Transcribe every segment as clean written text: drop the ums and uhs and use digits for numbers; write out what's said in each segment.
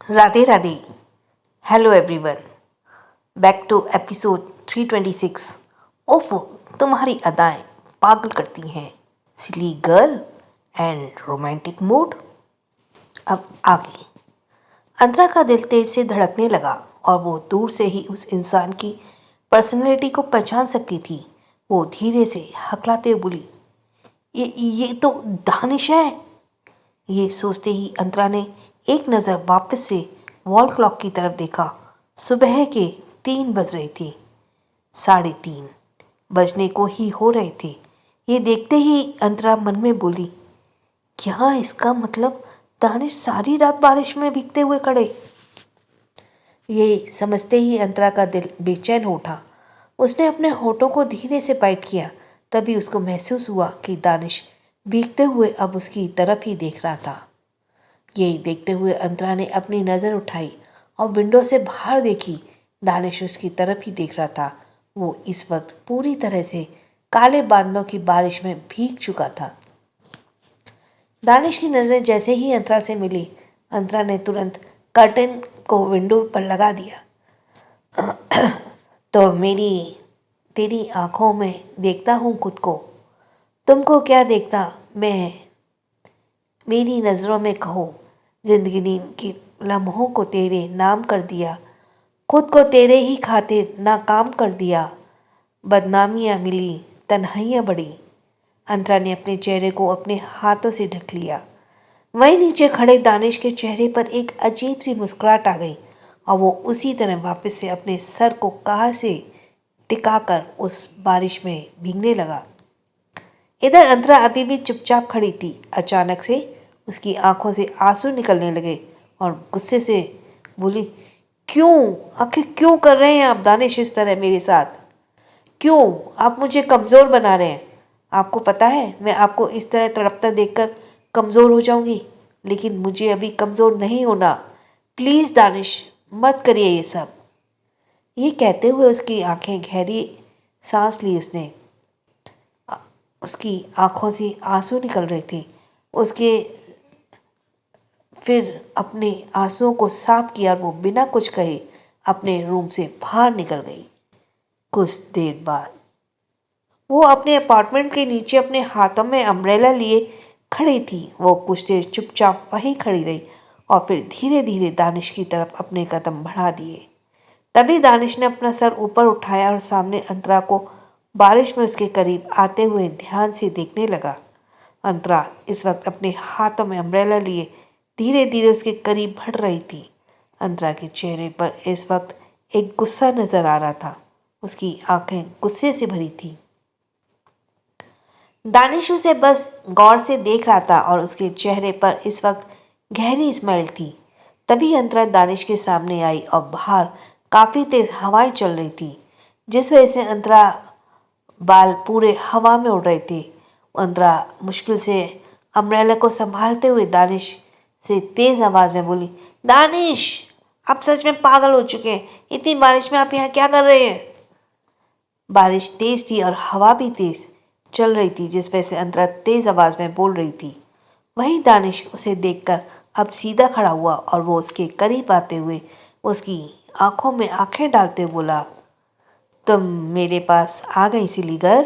Radhe Radhe. Hello everyone, back to episode 326। ओफो, तुम्हारी अदाएं पागल करती हैं। Silly girl and romantic mood. अब आगे। अंतरा का दिल तेज से धड़कने लगा और वो दूर से ही उस इंसान की पर्सनैलिटी को पहचान सकती थी। वो धीरे से हकलाते हुए बोली, ये तो दानिश है। ये सोचते ही अंतरा ने एक नज़र वापस से वॉल क्लॉक की तरफ देखा। सुबह के 3 बज रहे थे। 3:30 बजने को ही हो रहे थे। ये देखते ही अंतरा मन में बोली, क्या इसका मतलब दानिश सारी रात बारिश में भीगते हुए खड़े। ये समझते ही अंतरा का दिल बेचैन हो उठा। उसने अपने होठों को धीरे से बाइट किया। तभी उसको महसूस हुआ कि दानिश भीगते हुए अब उसकी तरफ ही देख रहा था। यही देखते हुए अंतरा ने अपनी नज़र उठाई और विंडो से बाहर देखी। दानिश उसकी तरफ ही देख रहा था। वो इस वक्त पूरी तरह से काले बादलों की बारिश में भीग चुका था। दानिश की नज़रें जैसे ही अंतरा से मिली, अंतरा ने तुरंत कर्टन को विंडो पर लगा दिया। तो तेरी आंखों में देखता हूँ खुद को। तुमको क्या देखता मैं। मेरी नज़रों में कहो, जिंदगी के लम्हों को तेरे नाम कर दिया। खुद को तेरे ही खातिर नाकाम कर दिया। बदनामियाँ मिली, तन्हाइयाँ बढ़ी। अंतरा ने अपने चेहरे को अपने हाथों से ढक लिया। वहीं नीचे खड़े दानिश के चेहरे पर एक अजीब सी मुस्कुराहट आ गई और वो उसी तरह वापस से अपने सर को कार से टिकाकर उस बारिश में भीगने लगा। इधर अंतरा अभी भी चुपचाप खड़ी थी। अचानक से उसकी आंखों से आंसू निकलने लगे और गुस्से से बोली, क्यों, आखिर क्यों कर रहे हैं आप दानिश इस तरह मेरे साथ। क्यों आप मुझे कमज़ोर बना रहे हैं। आपको पता है मैं आपको इस तरह तड़पता देखकर कमज़ोर हो जाऊंगी, लेकिन मुझे अभी कमज़ोर नहीं होना। प्लीज़ दानिश, मत करिए ये सब। ये कहते हुए उसकी आंखें गहरी सांस ली उसने। उसकी आंखों से आंसू निकल रहे थे। उसके फिर अपने आंसुओं को साफ किया और वो बिना कुछ कहे अपने रूम से बाहर निकल गई। कुछ देर बाद वो अपने अपार्टमेंट के नीचे अपने हाथों में अम्ब्रेला लिए खड़ी थी। वो कुछ देर चुपचाप वहीं खड़ी रही और फिर धीरे धीरे दानिश की तरफ अपने कदम बढ़ा दिए। तभी दानिश ने अपना सर ऊपर उठाया और सामने अंतरा को बारिश में उसके करीब आते हुए ध्यान से देखने लगा। अंतरा इस वक्त अपने हाथों में अम्ब्रेला लिए धीरे धीरे उसके करीब बढ़ रही थी। अंतरा के चेहरे पर इस वक्त एक गुस्सा नजर आ रहा था। उसकी आंखें गुस्से से भरी थी। दानिश उसे बस गौर से देख रहा था और उसके चेहरे पर इस वक्त गहरी स्माइल थी। तभी अंतरा दानिश के सामने आई और बाहर काफ़ी तेज हवाएं चल रही थी, जिस वजह से अंतरा बाल पूरे हवा में उड़ रहे थे। अंतरा मुश्किल से अम्ब्रेला को संभालते हुए दानिश से तेज आवाज़ में बोली, दानिश, आप सच में पागल हो चुके हैं। इतनी बारिश में आप यहाँ क्या कर रहे हैं। बारिश तेज थी और हवा भी तेज चल रही थी, जिस वजह से अंतरा तेज आवाज़ में बोल रही थी। वहीं दानिश उसे देखकर अब सीधा खड़ा हुआ और वो उसके करीब आते हुए उसकी आंखों में आंखें डालते हुए बोला, तुम मेरे पास आ गई सिली गर्ल।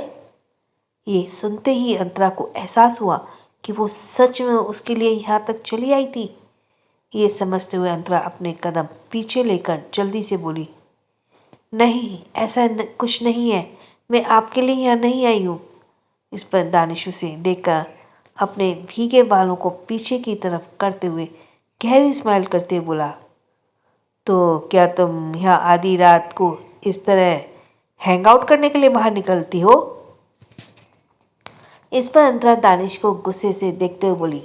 ये सुनते ही अंतरा को एहसास हुआ कि वो सच में उसके लिए यहाँ तक चली आई थी। ये समझते हुए अंतरा अपने कदम पीछे लेकर जल्दी से बोली, नहीं, ऐसा कुछ नहीं है। मैं आपके लिए यहाँ नहीं आई हूँ। इस पर दानिश उसे देखकर अपने भीगे बालों को पीछे की तरफ करते हुए गहरी स्माइल करते हुए बोला, तो क्या तुम यहाँ आधी रात को इस तरह हैंग आउट करने के लिए बाहर निकलती हो। इस पर अंतरा दानिश को गुस्से से देखते हुए बोली,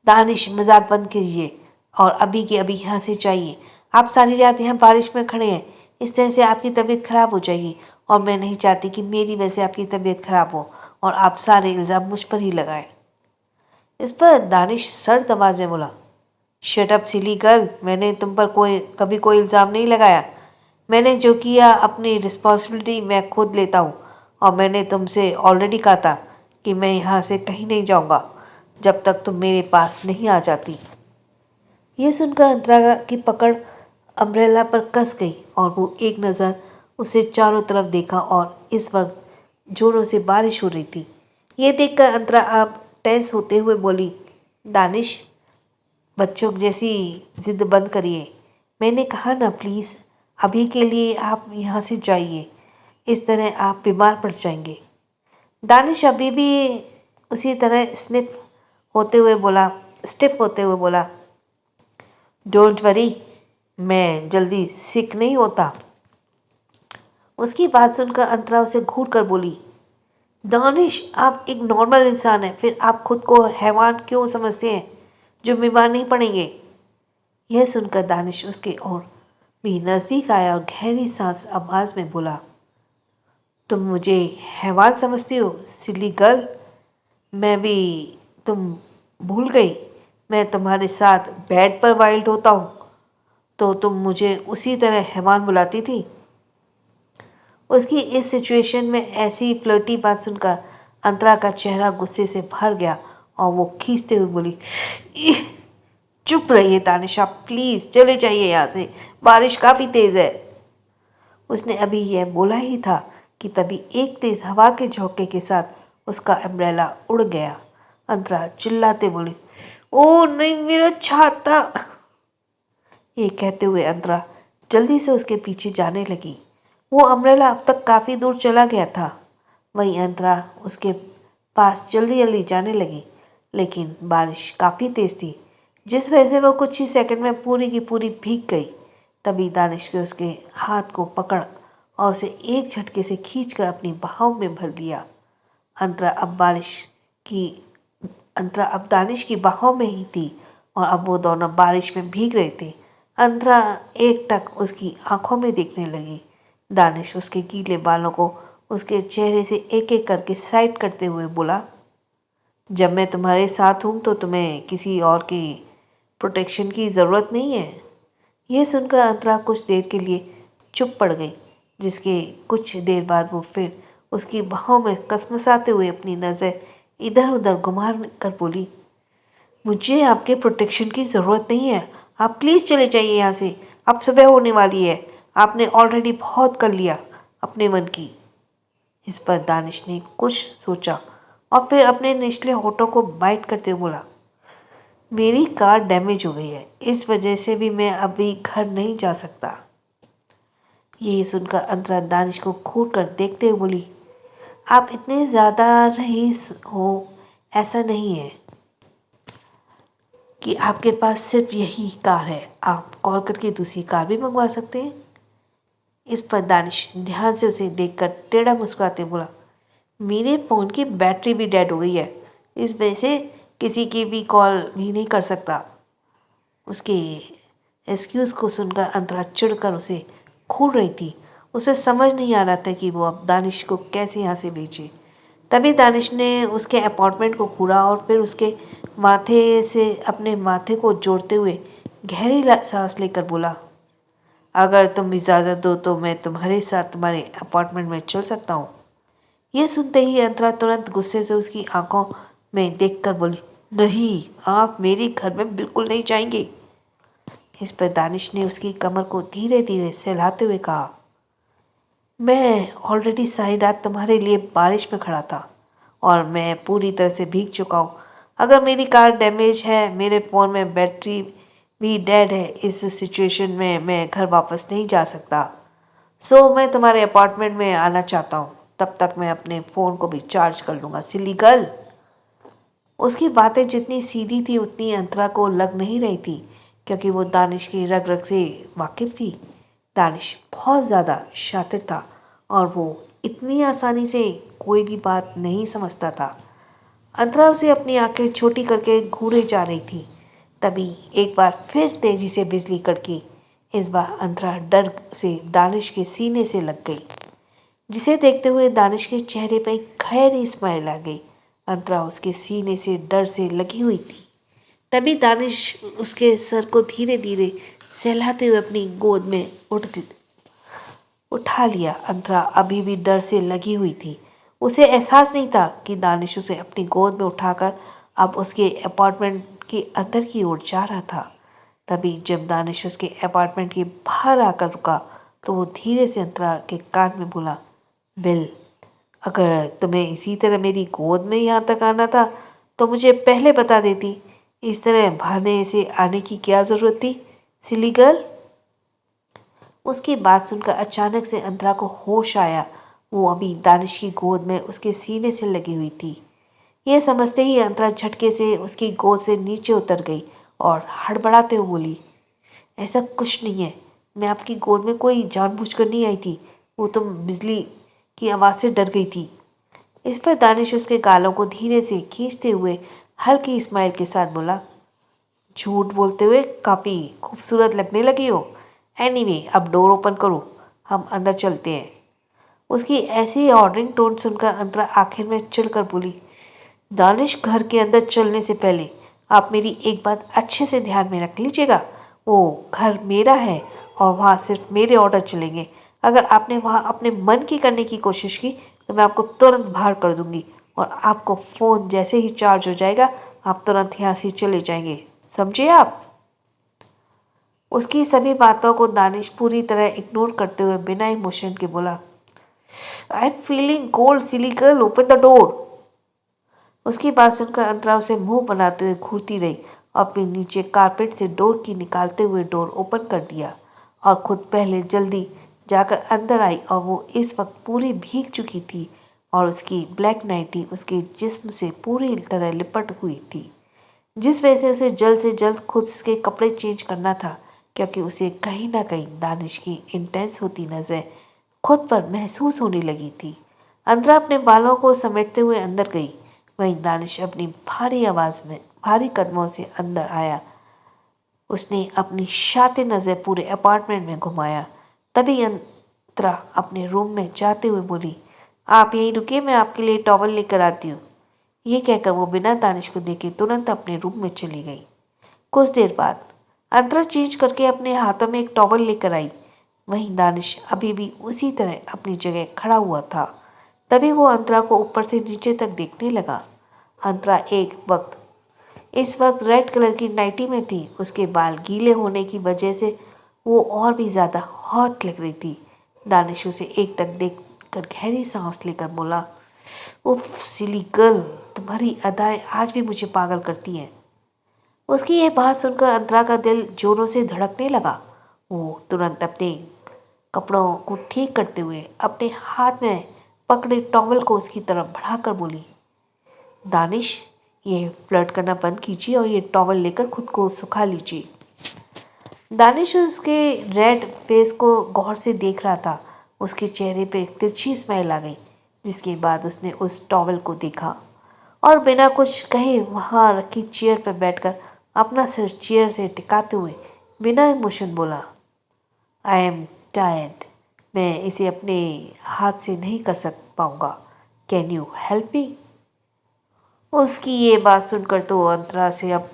दानिश, मजाक बंद कीजिए और अभी के अभी यहाँ से चाहिए। आप सारी रात यहाँ बारिश में खड़े हैं। इस तरह से आपकी तबीयत खराब हो जाएगी और मैं नहीं चाहती कि मेरी वजह से आपकी तबीयत खराब हो और आप सारे इल्ज़ाम मुझ पर ही लगाएं। इस पर दानिश सर्द आवाज़ में बोला, शट अप सिली गर्ल, मैंने तुम पर कभी कोई इल्ज़ाम नहीं लगाया। मैंने जो किया अपनी रिस्पॉन्सिबिलिटी मैं खुद लेता हूँ और मैंने तुमसे ऑलरेडी कहा था कि मैं यहाँ से कहीं नहीं जाऊँगा जब तक तुम मेरे पास नहीं आ जाती। यह सुनकर अंतरा की पकड़ अम्ब्रेला पर कस गई और वो एक नज़र उसे चारों तरफ देखा और इस वक्त जोरों से बारिश हो रही थी। ये देखकर अंतरा अब टेंस होते हुए बोली, दानिश, बच्चों जैसी जिद बंद करिए। मैंने कहा ना, प्लीज़ अभी के लिए आप यहाँ से जाइए, इस तरह आप बीमार पड़ जाएंगे। दानिश अभी भी उसी तरह स्टिफ होते हुए बोला, डोंट वरी, मैं जल्दी सिक नहीं होता। उसकी बात सुनकर अंतरा उसे घूर कर बोली, दानिश, आप एक नॉर्मल इंसान हैं, फिर आप खुद को हैवान क्यों समझते हैं जो बीमार नहीं पड़ेंगे। यह सुनकर दानिश उसके और भी नज़दीक आया और गहरी सांस आवाज़ में बोला, तुम मुझे हैवान समझती हो सिली गर्ल? मैं भी, तुम भूल गई मैं तुम्हारे साथ बेड पर वाइल्ड होता हूँ, तो तुम मुझे उसी तरह हैवान बुलाती थी। उसकी इस सिचुएशन में ऐसी फ्लर्टी बात सुनकर अंतरा का चेहरा गुस्से से भर गया और वो खींचते हुए बोली, "इह, चुप रहिए दानिश, आप प्लीज़ चले जाइए यहाँ से, बारिश काफ़ी तेज़ है।" उसने अभी यह बोला ही था कि तभी एक तेज़ हवा के झोंके के साथ उसका अम्ब्रेला उड़ गया। अंतरा चिल्लाते बोली, ओ नहीं, मेरा छाता। ये कहते हुए अंतरा जल्दी से उसके पीछे जाने लगी। वो अम्ब्रेला अब तक काफ़ी दूर चला गया था। वहीं अंतरा उसके पास जल्दी जल्दी जाने लगी, लेकिन बारिश काफ़ी तेज़ थी, जिस वजह से वो कुछ ही सेकंड में पूरी की पूरी भीग गई। तभी दानिश के उसके हाथ को पकड़ और उसे एक झटके से खींचकर अपनी बाहों में भर लिया। अंतरा अब दानिश की बाहों में ही थी और अब वो दोनों बारिश में भीग रहे थे। अंतरा एकटक उसकी आंखों में देखने लगी। दानिश उसके गीले बालों को उसके चेहरे से एक एक करके साइड करते हुए बोला, जब मैं तुम्हारे साथ हूँ तो तुम्हें किसी और की प्रोटेक्शन की ज़रूरत नहीं है। यह सुनकर अंतरा कुछ देर के लिए चुप पड़ गई, जिसके कुछ देर बाद वो फिर उसकी बाहों में कसमसाते हुए अपनी नज़र इधर उधर घुमा कर बोली, मुझे आपके प्रोटेक्शन की ज़रूरत नहीं है, आप प्लीज़ चले जाइए यहाँ से, अब सुबह होने वाली है, आपने ऑलरेडी बहुत कर लिया अपने मन की। इस पर दानिश ने कुछ सोचा और फिर अपने निचले होठों को बाइट करते हुए बोला, मेरी कार डैमेज हो गई है, इस वजह से भी मैं अभी घर नहीं जा सकता। ये सुनकर अंतरा दानिश को घूर कर देखते हुए बोली, आप इतने ज़्यादा रईस हो, ऐसा नहीं है कि आपके पास सिर्फ यही कार है, आप कॉल करके दूसरी कार भी मंगवा सकते हैं। इस पर दानिश ध्यान से उसे देखकर टेढ़ा मुस्कुराते बोला, मेरे फ़ोन की बैटरी भी डेड हो गई है, इस वजह से किसी की भी कॉल भी नहीं कर सकता। उसके एक्सक्यूज़ को सुनकर अंतरा चिढ़कर उसे घूर रही थी। उसे समझ नहीं आ रहा था कि वो अब दानिश को कैसे यहाँ से भेजे। तभी दानिश ने उसके अपार्टमेंट को घूरा और फिर उसके माथे से अपने माथे को जोड़ते हुए गहरी सांस लेकर बोला, अगर तुम इजाज़त दो तो मैं तुम्हारे साथ तुम्हारे अपार्टमेंट में चल सकता हूँ। यह सुनते ही अंतरा तुरंत गुस्से से उसकी आंखों में देखकर बोली, नहीं, आप मेरे घर में बिल्कुल नहीं जाएंगे। इस पर दानिश ने उसकी कमर को धीरे धीरे सहलाते हुए कहा, मैं ऑलरेडी सारी रात तुम्हारे लिए बारिश में खड़ा था और मैं पूरी तरह से भीग चुका हूँ। अगर मेरी कार डैमेज है, मेरे फ़ोन में बैटरी भी डेड है, इस सिचुएशन में मैं घर वापस नहीं जा सकता। सो मैं तुम्हारे अपार्टमेंट में आना चाहता हूँ, तब तक मैं अपने फ़ोन को भी चार्ज कर लूँगा, सिली गर्ल। उसकी बातें जितनी सीधी थी उतनी अंतरा को लग नहीं रही थी, क्योंकि वो दानिश की रग रग से वाकिफ़ थी। दानिश बहुत ज़्यादा शातिर था और वो इतनी आसानी से कोई भी बात नहीं समझता था। अंतरा उसे अपनी आंखें छोटी करके घूरे जा रही थी। तभी एक बार फिर तेजी से बिजली कड़की। इस बार अंतरा डर से दानिश के सीने से लग गई, जिसे देखते हुए दानिश के चेहरे पर एक गहरी स्माइल आ गई। अंतरा उसके सीने से डर से लगी हुई थी। तभी दानिश उसके सर को धीरे धीरे सहलाते हुए अपनी गोद में उठा लिया। अंतरा अभी भी डर से लगी हुई थी। उसे एहसास नहीं था कि दानिश उसे अपनी गोद में उठाकर अब उसके अपार्टमेंट के अंदर की ओर जा रहा था। तभी जब दानिश उसके अपार्टमेंट के बाहर आकर रुका तो वो धीरे से अंतरा के कान में बोला, विल, अगर तुम्हें इसी तरह मेरी गोद में यहाँ तक आना था तो मुझे पहले बता देती। इस तरह भागने से आने की क्या ज़रूरत थी, सिली गर्ल। उसकी बात सुनकर अचानक से अंतरा को होश आया। वो अभी दानिश की गोद में उसके सीने से लगी हुई थी। यह समझते ही अंतरा झटके से उसकी गोद से नीचे उतर गई और हड़बड़ाते हुए बोली, ऐसा कुछ नहीं है, मैं आपकी गोद में कोई जानबूझकर नहीं आई थी, वो तो बिजली की आवाज़ से डर गई थी। इस पर दानिश उसके गालों को धीरे से खींचते हुए हल्की स्माइल के साथ बोला, झूठ बोलते हुए काफ़ी खूबसूरत लगने लगी हो। एनीवे, अब डोर ओपन करो, हम अंदर चलते हैं। उसकी ऐसी ऑर्डरिंग टोन सुनकर अंतरा आखिर में चिढ़कर बोली, दानिश, घर के अंदर चलने से पहले आप मेरी एक बात अच्छे से ध्यान में रख लीजिएगा। वो घर मेरा है और वहाँ सिर्फ मेरे ऑर्डर चलेंगे। अगर आपने वहाँ अपने मन की करने की कोशिश की तो मैं आपको तुरंत बाहर कर दूंगी और आपको फ़ोन जैसे ही चार्ज हो जाएगा आप तुरंत यहाँ से चले जाएंगे, समझे आप। उसकी सभी बातों को दानिश पूरी तरह इग्नोर करते हुए बिना इमोशन के बोला, I am feeling cold silly girl, open the door. उसकी बात सुनकर अंतरा उसे मुंह बनाते हुए घूरती रही और फिर नीचे कारपेट से डोर की निकालते हुए डोर ओपन कर दिया और खुद पहले जल्दी जाकर अंदर आई। और वो इस वक्त पूरी भीग चुकी थी और उसकी ब्लैक नाइटी उसके जिस्म से पूरी तरह लिपट हुई थी, जिस वजह से उसे जल्द से जल्द खुद के कपड़े चेंज करना था, क्योंकि उसे कहीं ना कहीं दानिश की इंटेंस होती नज़र खुद पर महसूस होने लगी थी। अंतरा अपने बालों को समेटते हुए अंदर गई। वहीं दानिश अपनी भारी आवाज़ में भारी कदमों से अंदर आया। उसने अपनी शातिर नज़र पूरे अपार्टमेंट में घुमाया। तभी अंतरा अपने रूम में जाते हुए बोली, आप यहीं रुकिए, मैं आपके लिए टॉवल लेकर आती हूँ। ये कहकर वो बिना दानिश को देखे तुरंत अपने रूम में चली गई। कुछ देर बाद अंतरा चेंज करके अपने हाथों में एक टॉवल लेकर आई। वहीं दानिश अभी भी उसी तरह अपनी जगह खड़ा हुआ था। तभी वो अंतरा को ऊपर से नीचे तक देखने लगा। अंतरा इस वक्त रेड कलर की नाइटी में थी। उसके बाल गीले होने की वजह से वो और भी ज़्यादा हॉट लग रही थी। दानिश उसे एकटक देख कर गहरी सांस लेकर बोला, उफ सिली गर्ल, तुम्हारी अदाएं आज भी मुझे पागल करती हैं। उसकी यह बात सुनकर अंतरा का दिल जोरों से धड़कने लगा। वो तुरंत अपने कपड़ों को ठीक करते हुए अपने हाथ में पकड़े टॉवल को उसकी तरफ बढ़ाकर बोली, दानिश, ये फ्लर्ट करना बंद कीजिए और ये टॉवल लेकर खुद को सुखा लीजिए। दानिश उसके रेड फेस को गौर से देख रहा था। उसके चेहरे पर एक तिरछी स्माइल आ गई, जिसके बाद उसने उस टॉवल को देखा और बिना कुछ कहे वहाँ रखी चेयर पर बैठकर अपना सिर चेयर से टिकाते हुए बिना इमोशन बोला, आई एम टायर्ड, मैं इसे अपने हाथ से नहीं कर पाऊँगा, कैन यू हेल्प मी। उसकी ये बात सुनकर तो अंतरा से अब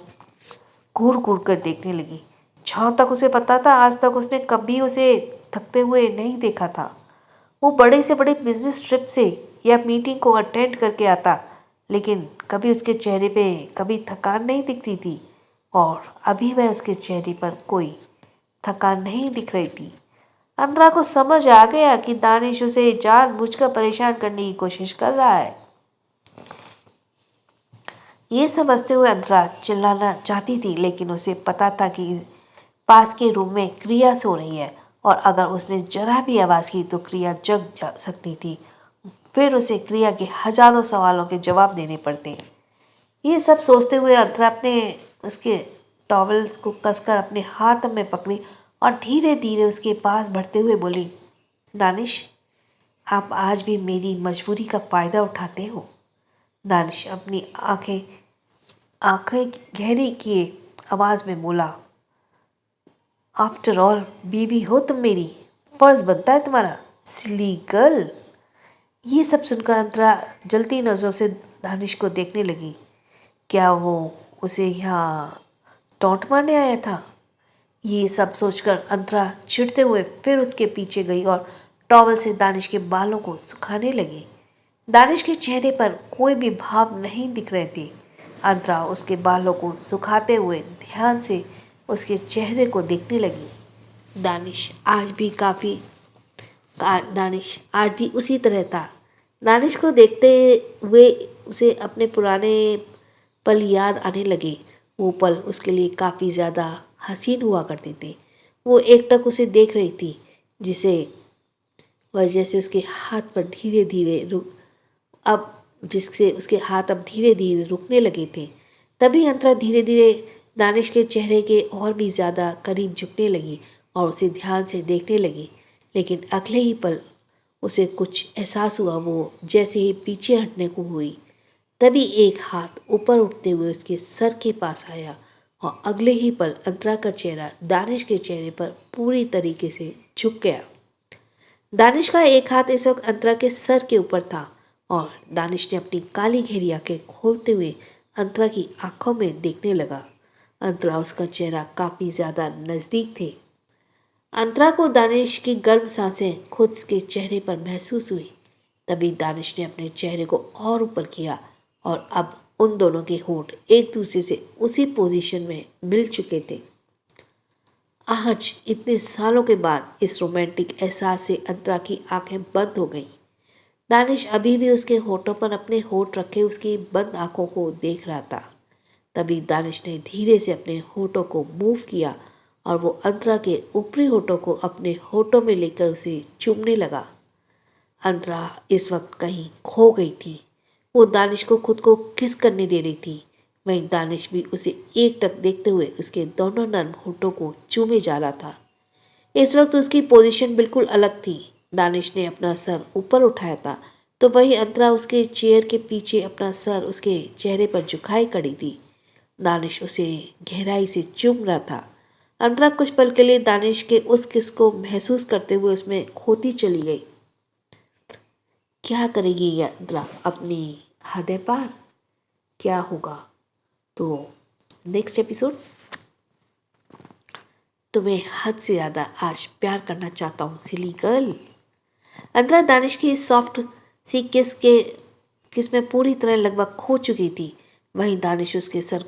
घूर घूर कर देखने लगी। जहाँ तक उसे पता था, आज तक उसने कभी उसे थकते हुए नहीं देखा था। वो बड़े से बड़े बिजनेस ट्रिप से या मीटिंग को अटेंड करके आता, लेकिन कभी उसके चेहरे पे कभी थकान नहीं दिखती थी और अभी वह उसके चेहरे पर कोई थकान नहीं दिख रही थी। अंतरा को समझ आ गया कि दानिश उसे जानबूझकर परेशान करने की कोशिश कर रहा है। ये समझते हुए अंतरा चिल्लाना चाहती थी, लेकिन उसे पता था कि पास के रूम में क्रिया सो रही है और अगर उसने जरा भी आवाज़ की तो क्रिया जग जा सकती थी। फिर उसे क्रिया के हजारों सवालों के जवाब देने पड़ते। ये सब सोचते हुए अंतरा अपने उसके टॉवल्स को कसकर अपने हाथ में पकड़ी और धीरे धीरे उसके पास बढ़ते हुए बोली, दानिश, आप आज भी मेरी मजबूरी का फ़ायदा उठाते हो। दानिश अपनी आंखें गहरी किए आवाज़ में बोला, आफ्टर ऑल बीवी हो तुम मेरी, फ़र्ज़ बनता है तुम्हारा, सिली गर्ल। ये सब सुनकर अंतरा जलती नज़रों से दानिश को देखने लगी। क्या वो उसे यहाँ टॉन्ट मारने आया था? ये सब सोचकर अंतरा चिढ़ते हुए फिर उसके पीछे गई और टॉवल से दानिश के बालों को सुखाने लगी। दानिश के चेहरे पर कोई भी भाव नहीं दिख रहे थे। अंतरा उसके बालों को सुखाते हुए ध्यान से उसके चेहरे को देखने लगी। दानिश आज भी उसी तरह था। दानिश को देखते हुए उसे अपने पुराने पल याद आने लगे। वो पल उसके लिए काफ़ी ज़्यादा हसीन हुआ करते थे। वो एकटक उसे देख रही थी, जिसे वजह से उसके हाथ पर धीरे धीरे रुक अब जिससे उसके हाथ अब धीरे धीरे रुकने लगे थे। तभी अंतरा धीरे धीरे दानिश के चेहरे के और भी ज़्यादा करीब झुकने लगी और उसे ध्यान से देखने लगी। लेकिन अगले ही पल उसे कुछ एहसास हुआ। वो जैसे ही पीछे हटने को हुई, तभी एक हाथ ऊपर उठते हुए उसके सर के पास आया और अगले ही पल अंतरा का चेहरा दानिश के चेहरे पर पूरी तरीके से झुक गया। दानिश का एक हाथ इस वक्त अंतरा के सर के ऊपर था और दानिश ने अपनी काली घेरी आंखें खोलते हुए अंतरा की आंखों में देखने लगा। अंतरा उसका चेहरा काफ़ी ज़्यादा नज़दीक थे। अंतरा को दानिश की गर्म सांसें खुद के चेहरे पर महसूस हुई। तभी दानिश ने अपने चेहरे को और ऊपर किया और अब उन दोनों के होंठ एक दूसरे से उसी पोजीशन में मिल चुके थे। आज इतने सालों के बाद इस रोमांटिक एहसास से अंतरा की आंखें बंद हो गईं। दानिश अभी भी उसके होठों पर अपने होठ रखे उसकी बंद आंखों को देख रहा था। तभी दानिश ने धीरे से अपने होठों को मूव किया और वो अंतरा के ऊपरी होठों को अपने होठों में लेकर उसे चूमने लगा। अंतरा इस वक्त कहीं खो गई थी। वो दानिश को खुद को किस करने दे रही थी। वहीं दानिश भी उसे एकटक देखते हुए उसके दोनों नर्म होठों को चूमे जा रहा था। इस वक्त उसकी पोजीशन बिल्कुल अलग थी। दानिश ने अपना सर ऊपर उठाया था, तो वही अंतरा उसके चेयर के पीछे अपना सर उसके चेहरे पर झुकाए खड़ी थी। दानिश उसे गहराई से चूम रहा था। अंतरा कुछ पल के लिए दानिश के उस किस को महसूस करते हुए उसमें खोती चली गई। क्या करेगी ये अंतरा अपनी हदें पार? क्या होगा? तो नेक्स्ट एपिसोड। तुम्हें हद से ज़्यादा आज प्यार करना चाहता हूँ सिली गर्ल। अंतरा दानिश की सॉफ्ट सी किस में पूरी तरह लगभग खो चुकी थी। वहीं दानिश उसके सर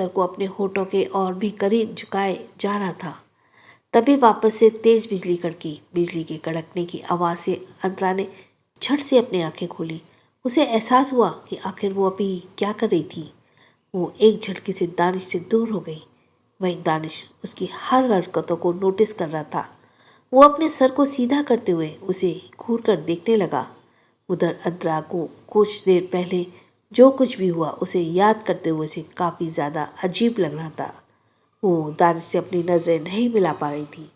को अपने होठों के और भी करीब झुकाए जा रहा था। तभी वापस से तेज बिजली कड़की। बिजली के कड़कने की आवाज़ से अंतरा ने झट से अपनी आंखें खोली। उसे एहसास हुआ कि आखिर वो अभी क्या कर रही थी। वो एक झटके से दानिश से दूर हो गई। वहीं दानिश उसकी हर हरकतों को नोटिस कर रहा था। वो अपने सर को सीधा करते हुए उसे घूर कर देखने लगा। उधर अंतरा को कुछ देर पहले जो कुछ भी हुआ उसे याद करते हुए उसे काफ़ी ज़्यादा अजीब लग रहा था। वो दानिश से अपनी नज़रें नहीं मिला पा रही थी।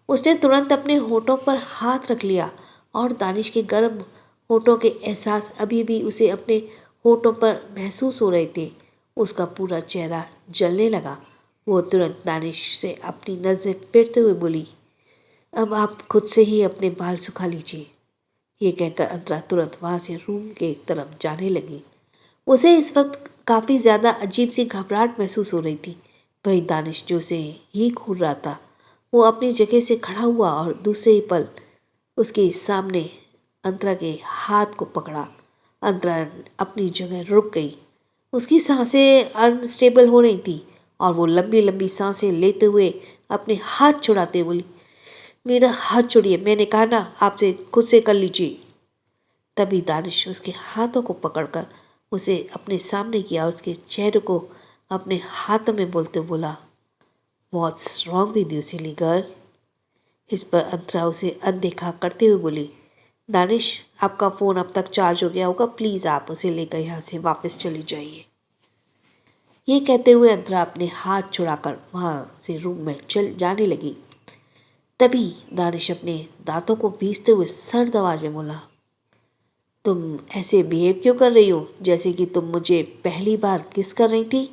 उसने तुरंत अपने होठों पर हाथ रख लिया और दानिश के गर्म होठों के एहसास अभी भी उसे अपने होठों पर महसूस हो रहे थे। उसका पूरा चेहरा जलने लगा। वो तुरंत दानिश से अपनी नज़रें फेरते हुए बोली, अब आप खुद से ही अपने बाल सुखा लीजिए। ये कहकर अंतरा तुरंत वहाँ से रूम के तरफ जाने लगी। उसे इस वक्त काफ़ी ज़्यादा अजीब सी घबराहट महसूस हो रही थी। वही दानिश जो उसे ही घूर रहा था, वो अपनी जगह से खड़ा हुआ और दूसरे ही पल उसके सामने अंतरा के हाथ को पकड़ा। अंतरा अपनी जगह रुक गई। उसकी सांसें अनस्टेबल हो रही थी और वो लंबी लंबी सांसें लेते हुए अपने हाथ छुड़ाते बोली, मेरा हाथ छोड़िए, मैंने कहा ना आपसे खुद से कर लीजिए। तभी दानिश उसके हाथों को पकड़कर उसे अपने सामने किया, उसके चेहरे को अपने हाथों में बोलते बोला, what's wrong with you silly girl. इस पर अंतरा उसे अनदेखा करते हुए बोली, दानिश आपका फ़ोन अब तक चार्ज हो गया होगा, प्लीज़ आप उसे लेकर यहाँ से वापस चली जाइए। ये कहते हुए अंतरा अपने हाथ छुड़ाकर वहाँ से रूम में चल जाने लगी। तभी दानिश अपने दांतों को पीसते हुए सर्द आवाज में बोला, तुम ऐसे बिहेव क्यों कर रही हो जैसे कि तुम मुझे पहली बार किस कर रही थी।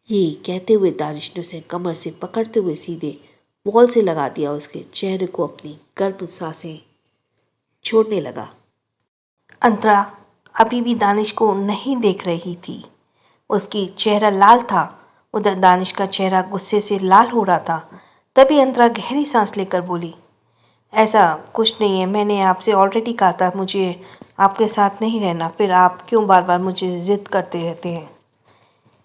ये कहते हुए दानिश ने उसे कमर से पकड़ते हुए सीधे वॉल से लगा दिया। उसके चेहरे को अपनी गर्म सांसें छोड़ने लगा। अंतरा अभी भी दानिश को नहीं देख रही थी। उसकी चेहरा लाल था। उधर दानिश का चेहरा गुस्से से लाल हो रहा था। तभी अंतरा गहरी सांस लेकर बोली, ऐसा कुछ नहीं है, मैंने आपसे ऑलरेडी कहा था मुझे आपके साथ नहीं रहना, फिर आप क्यों बार बार मुझे ज़िद करते रहते हैं।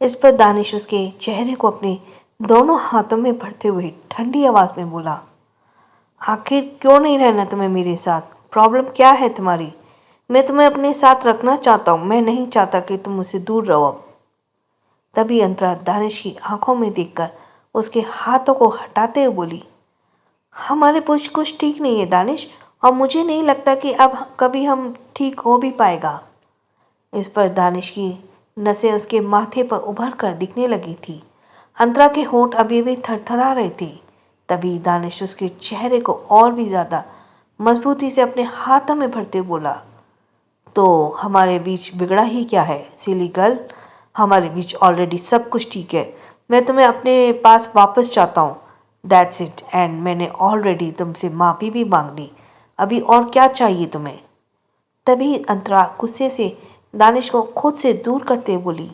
इस पर दानिश उसके चेहरे को अपने दोनों हाथों में भरते हुए ठंडी आवाज में बोला, आखिर क्यों नहीं रहना तुम्हें मेरे साथ? प्रॉब्लम क्या है तुम्हारी? मैं तुम्हें अपने साथ रखना चाहता हूँ, मैं नहीं चाहता कि तुम मुझसे दूर रहो अब। तभी अंतरा दानिश की आंखों में देखकर उसके हाथों को हटाते हुए बोली, हमारे बीच कुछ ठीक नहीं है दानिश, और मुझे नहीं लगता कि अब कभी हम ठीक हो भी पाएगा। इस पर दानिश की नसें उसके माथे पर उभर कर दिखने लगी थी। अंतरा के होंठ अभी भी थरथरा रहे थे। तभी दानिश उसके चेहरे को और भी ज्यादा मजबूती से अपने हाथों में भरते बोला, तो हमारे बीच बिगड़ा ही क्या है सिली गर्ल? हमारे बीच ऑलरेडी सब कुछ ठीक है। मैं तुम्हें अपने पास वापस चाहता हूँ, दैट्स इट। एंड मैंने ऑलरेडी तुमसे माफ़ी भी मांग ली। अभी और क्या चाहिए तुम्हें? तभी अंतरा गुस्से से दानिश को खुद से दूर करते बोली,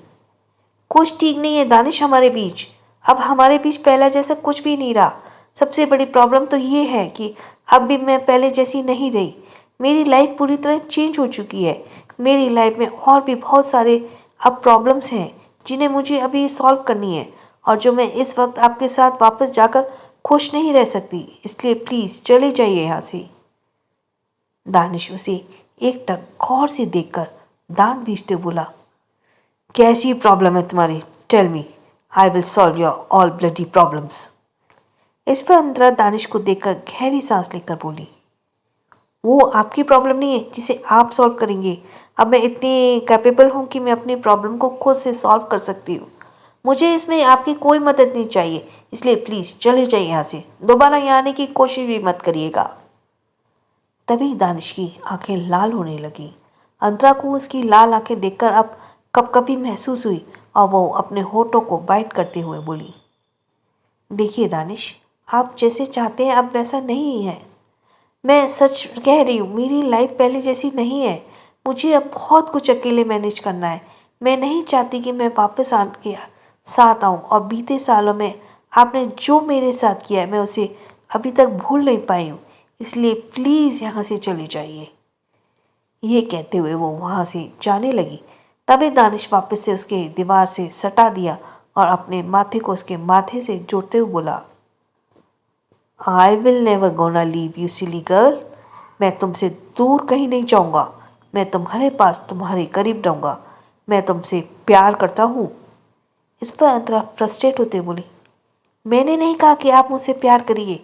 कुछ ठीक नहीं है दानिश हमारे बीच। अब हमारे बीच पहला जैसा कुछ भी नहीं रहा। सबसे बड़ी प्रॉब्लम तो ये है कि अब भी मैं पहले जैसी नहीं रही। मेरी लाइफ पूरी तरह चेंज हो चुकी है। मेरी लाइफ में और भी बहुत सारे अब प्रॉब्लम्स हैं जिन्हें मुझे अभी सॉल्व करनी है, और जो मैं इस वक्त आपके साथ वापस जाकर खुश नहीं रह सकती। इसलिए प्लीज़ चले जाइए यहाँ से। दानिश उसे एकटक गौर से देखकर दांत पीसते बोला, कैसी प्रॉब्लम है तुम्हारी? Tell me, I will solve your all bloody problems. इस पर अंतरा दानिश को देखकर गहरी सांस लेकर बोली, वो आपकी प्रॉब्लम नहीं है जिसे आप सॉल्व करेंगे। अब मैं इतनी कैपेबल हूँ कि मैं अपनी प्रॉब्लम को खुद से सॉल्व कर सकती हूँ। मुझे इसमें आपकी कोई मदद नहीं चाहिए, इसलिए प्लीज़ चले जाइए यहाँ से। दोबारा यहाँ आने की कोशिश भी मत करिएगा। तभी दानिश की आंखें लाल होने लगी। अंतरा को उसकी लाल आंखें देखकर अब कपकपी महसूस हुई और वो अपने होठों को बाइट करते हुए बोली, देखिए दानिश, आप जैसे चाहते हैं अब वैसा नहीं है। मैं सच कह रही हूँ, मेरी लाइफ पहले जैसी नहीं है। मुझे अब बहुत कुछ अकेले मैनेज करना है। मैं नहीं चाहती कि मैं वापस आके साथ आऊँ, और बीते सालों में आपने जो मेरे साथ किया है मैं उसे अभी तक भूल नहीं पाई हूँ। इसलिए प्लीज़ यहाँ से चले जाइए। ये कहते हुए वो वहाँ से जाने लगी। तभी दानिश वापस से उसके दीवार से सटा दिया और अपने माथे को उसके माथे से जोड़ते हुए बोला, I will never gonna leave you silly girl. मैं तुमसे दूर कहीं नहीं जाऊँगा। मैं तुम्हारे पास तुम्हारे करीब रहूँगा। मैं तुमसे प्यार करता हूँ। इस पर अंतरा फ्रस्ट्रेट होते बोली, मैंने नहीं कहा कि आप मुझसे प्यार करिए।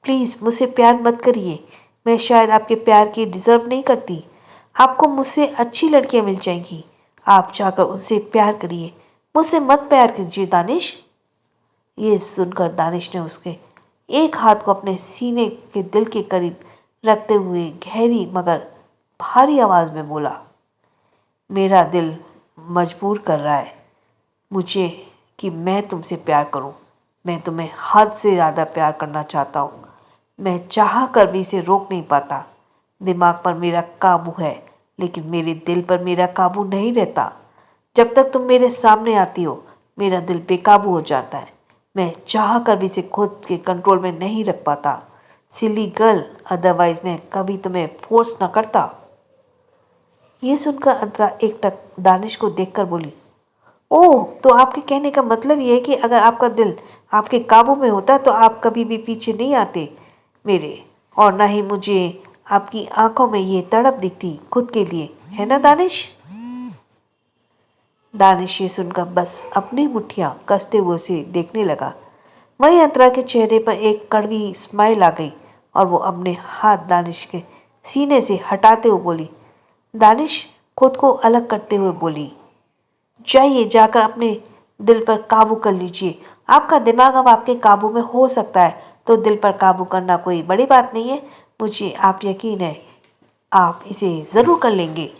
प्लीज़ मुझसे प्यार मत करिए। मैं शायद आपके प्यार की डिज़र्व नहीं करती। आपको मुझसे अच्छी लड़कियां मिल जाएंगी। आप जाकर उनसे प्यार करिए, मुझसे मत प्यार कीजिए दानिश। ये सुनकर दानिश ने उसके एक हाथ को अपने सीने के दिल के करीब रखते हुए गहरी मगर भारी आवाज़ में बोला, मेरा दिल मजबूर कर रहा है मुझे कि मैं तुमसे प्यार करूं। मैं तुम्हें हद से ज़्यादा प्यार करना चाहता हूँ। मैं चाह कर भी इसे रोक नहीं पाता। दिमाग पर मेरा काबू है, लेकिन मेरे दिल पर मेरा काबू नहीं रहता। जब तक तुम मेरे सामने आती हो मेरा दिल बेकाबू हो जाता है। मैं चाह कर भी इसे खुद के कंट्रोल में नहीं रख पाता। सिली गर्ल, अदरवाइज मैं कभी तुम्हें फोर्स न करता। ये सुनकर अंतरा एकटक दानिश को देखकर बोली, ओह, तो आपके कहने का मतलब ये है कि अगर आपका दिल आपके काबू में होता तो आप कभी भी पीछे नहीं आते मेरे, और ना ही मुझे आपकी आंखों में ये तड़प दिखती खुद के लिए, है ना दानिश? दानिश ये सुनकर बस अपनी मुट्ठियां कसते हुए उसे देखने लगा। वहीं अंतरा के चेहरे पर एक कड़वी स्माइल आ गई और वो अपने हाथ दानिश के सीने से हटाते हुए बोली, दानिश खुद को अलग करते हुए बोली, जाइए जाकर अपने दिल पर काबू कर लीजिए। आपका दिमाग अब आपके काबू में हो सकता है, तो दिल पर काबू करना कोई बड़ी बात नहीं है। मुझे आप यकीन है आप इसे ज़रूर कर लेंगे।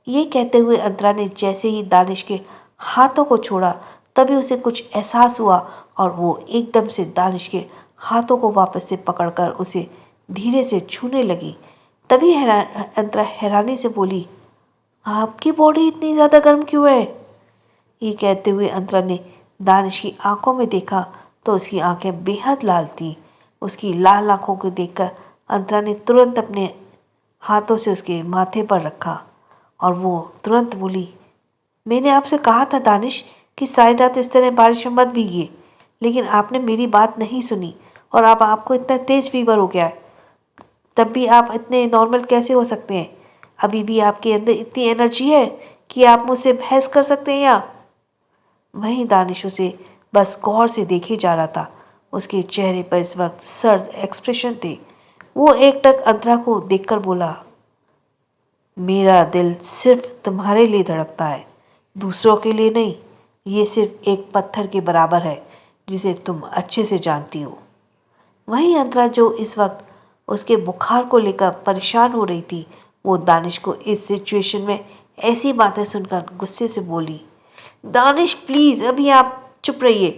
ये कहते हुए अंतरा ने जैसे ही दानिश के हाथों को छोड़ा तभी उसे कुछ एहसास हुआ और वो एकदम से दानिश के हाथों को वापस से पकड़कर उसे धीरे से छूने लगी। तभी अंतरा हैरानी से बोली, आपकी बॉडी इतनी ज़्यादा गर्म क्यों है? ये कहते हुए अंतरा ने दानिश की आंखों में देखा तो उसकी आंखें बेहद लाल थी। उसकी लाल आंखों को देखकर अंतरा ने तुरंत अपने हाथों से उसके माथे पर रखा और वो तुरंत बोली, मैंने आपसे कहा था दानिश, कि सारी रात इस तरह बारिश में मत भीगिए, लेकिन आपने मेरी बात नहीं सुनी और अब आपको इतना तेज फीवर हो गया है। तब भी आप इतने नॉर्मल कैसे हो सकते हैं? अभी भी आपके अंदर इतनी एनर्जी है कि आप मुझसे बहस कर सकते हैं या? वहीं दानिश उसे बस गौर से देखे जा रहा था। उसके चेहरे पर इस वक्त सर्द एक्सप्रेशन थे। वो एकटक अंतरा को देखकर बोला, मेरा दिल सिर्फ तुम्हारे लिए धड़कता है, दूसरों के लिए नहीं। ये सिर्फ एक पत्थर के बराबर है जिसे तुम अच्छे से जानती हो। वहीं अंतरा जो इस वक्त उसके बुखार को लेकर परेशान हो रही थी, वो दानिश को इस सिचुएशन में ऐसी बातें सुनकर गुस्से से बोली, दानिश प्लीज़ अभी आप चुप रहिए,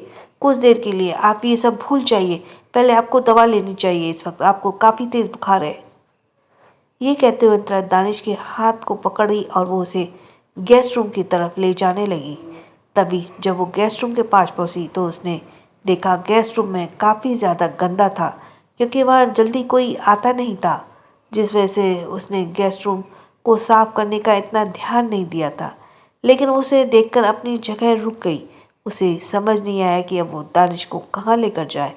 कुछ देर के लिए आप ये सब भूल जाइए। पहले आपको दवा लेनी चाहिए, इस वक्त आपको काफ़ी तेज़ बुखार है। ये कहते हुए अंतरा दानिश के हाथ को पकड़ी और वो उसे गेस्ट रूम की तरफ ले जाने लगी। तभी जब वो गेस्ट रूम के पास पहुंची तो उसने देखा गेस्ट रूम में काफ़ी ज़्यादा गंदा था, क्योंकि वहाँ जल्दी कोई आता नहीं था, जिस वजह से उसने गेस्ट रूम को साफ करने का इतना ध्यान नहीं दिया था। लेकिन उसे देखकर अपनी जगह रुक गई। उसे समझ नहीं आया कि अब वो दानिश को कहाँ लेकर जाए।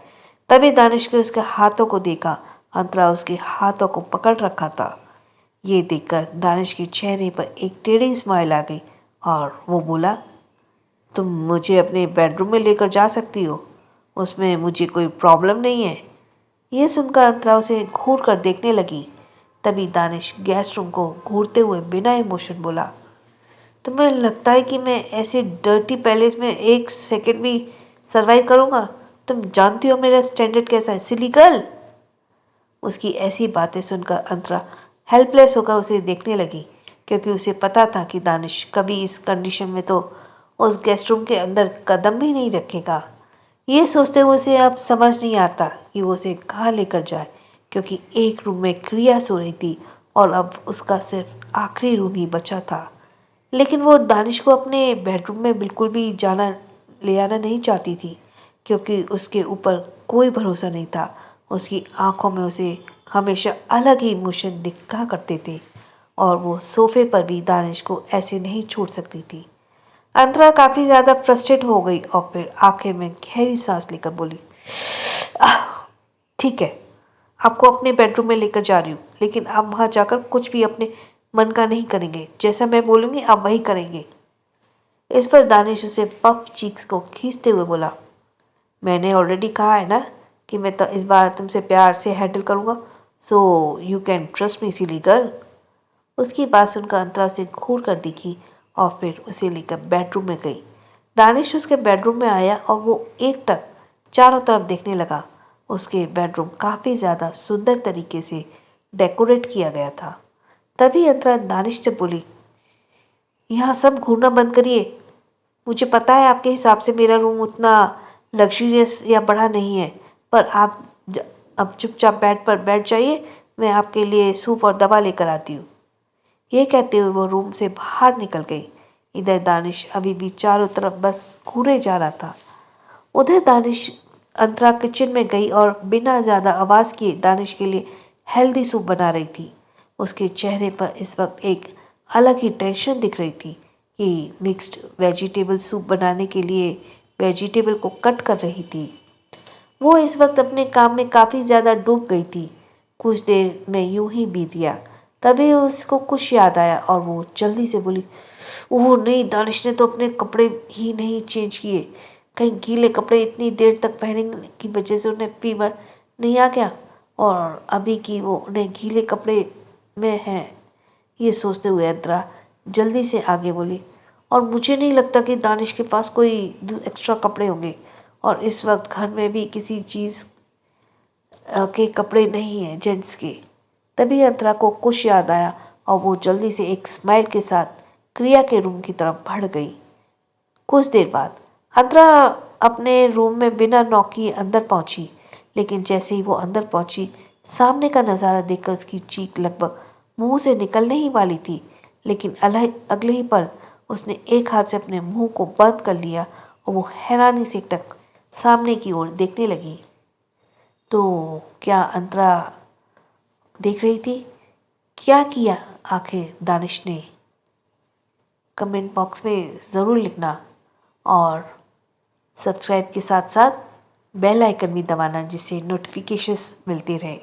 तभी दानिश ने उसके हाथों को देखा। अंतरा उसके हाथों को पकड़ रखा था। ये देखकर दानिश के चेहरे पर एक टेढ़ी स्माइल आ गई और वो बोला, तुम मुझे अपने बेडरूम में लेकर जा सकती हो, उसमें मुझे कोई प्रॉब्लम नहीं है। ये सुनकर अंतरा उसे घूर कर देखने लगी। तभी दानिश गेस्ट रूम को घूरते हुए बिना इमोशन बोला, तुम्हें लगता है कि मैं ऐसे डर्टी पैलेस में एक सेकंड भी सरवाइव करूँगा? तुम जानती हो मेरा स्टैंडर्ड कैसा है, सिली गर्ल। उसकी ऐसी बातें सुनकर अंतरा हेल्पलेस होकर उसे देखने लगी, क्योंकि उसे पता था कि दानिश कभी इस कंडीशन में तो उस गेस्ट रूम के अंदर कदम भी नहीं रखेगा। ये सोचते हुए उसे अब समझ नहीं आता कि वो उसे कहाँ लेकर जाए, क्योंकि एक रूम में क्रिया सो रही थी और अब उसका सिर्फ आखिरी रूम ही बचा था। लेकिन वो दानिश को अपने बेडरूम में बिल्कुल भी जाना ले आना नहीं चाहती थी, क्योंकि उसके ऊपर कोई भरोसा नहीं था। उसकी आंखों में उसे हमेशा अलग ही इमोशन दिखा करते थे और वो सोफे पर भी दानिश को ऐसे नहीं छोड़ सकती थी। अंतरा काफ़ी ज़्यादा फ्रस्ट्रेट हो गई और फिर आखिर में गहरी सांस लेकर बोली, ठीक है, आपको अपने बेडरूम में लेकर जा रही हूँ, लेकिन आप वहाँ जाकर कुछ भी अपने मन का नहीं करेंगे। जैसा मैं बोलूँगी आप वही करेंगे। इस पर दानिश उसे पफ चीक्स को खींचते हुए बोला, मैंने ऑलरेडी कहा है ना कि मैं तो इस बार तुमसे प्यार से हैंडल करूँगा, so you can trust me silly girl. उसकी बात सुनकर अंतरा उसे घूर कर दिखी और फिर उसे लेकर बेडरूम में गई। दानिश उसके बेडरूम में आया और वो एकटक चारों तरफ देखने लगा। उसके बेडरूम काफ़ी ज़्यादा सुंदर तरीके से डेकोरेट किया गया था। तभी अंतरा दानिश से बोली, यहाँ सब घूरना बंद करिए। मुझे पता है आपके हिसाब से मेरा रूम उतना लग्जरियस या बड़ा नहीं है, पर आप अब चुपचाप बेड पर बैठ जाइए, मैं आपके लिए सूप और दवा लेकर आती हूँ। ये कहते हुए वो रूम से बाहर निकल गई। इधर दानिश अभी भी चारों तरफ बस घूरे जा रहा था। उधर दानिश अंतरा किचन में गई और बिना ज़्यादा आवाज़ किए दानिश के लिए हेल्दी सूप बना रही थी। उसके चेहरे पर इस वक्त एक अलग ही टेंशन दिख रही थी कि मिक्स्ड वेजिटेबल सूप बनाने के लिए वेजिटेबल को कट कर रही थी। वो इस वक्त अपने काम में काफ़ी ज़्यादा डूब गई थी। कुछ देर में यूं ही बीत गया। तभी उसको कुछ याद आया और वो जल्दी से बोली, ओह नहीं, दानिश ने तो अपने कपड़े ही नहीं चेंज किए। कहीं गीले कपड़े इतनी देर तक पहनने की वजह से उन्हें फीवर नहीं आ गया और अभी की वो उन्हें गीले कपड़े में है। ये सोचते हुए अंतरा जल्दी से आगे बोली, और मुझे नहीं लगता कि दानिश के पास कोई एक्स्ट्रा कपड़े होंगे और इस वक्त घर में भी किसी चीज़ के कपड़े नहीं हैं जेंट्स के। तभी अंतरा को कुछ याद आया और वो जल्दी से एक स्माइल के साथ क्रिया के रूम की तरफ बढ़ गई। कुछ देर बाद अंतरा अपने रूम में बिना नॉक किए अंदर पहुंची, लेकिन जैसे ही वो अंदर पहुंची, सामने का नज़ारा देखकर उसकी चीख लगभग मुंह से निकलने ही वाली थी, लेकिन अगले ही पल उसने एक हाथ से अपने मुंह को बंद कर लिया और वो हैरानी से एकटक सामने की ओर देखने लगी। तो क्या अंतरा देख रही थी? क्या किया आखिर दानिश ने? कमेंट बॉक्स में ज़रूर लिखना। और सब्सक्राइब के साथ साथ बेल आइकन भी दबाना, जिससे नोटिफिकेशंस मिलती रहे।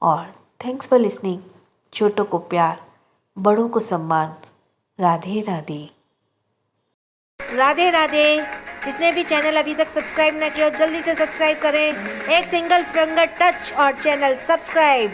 और थैंक्स फॉर लिसनिंग। छोटों को प्यार, बड़ों को सम्मान। राधे राधे। राधे राधे। जिसने भी चैनल अभी तक सब्सक्राइब ना किया हो, जल्दी से सब्सक्राइब करें। एक सिंगल फिंगर टच और चैनल सब्सक्राइब।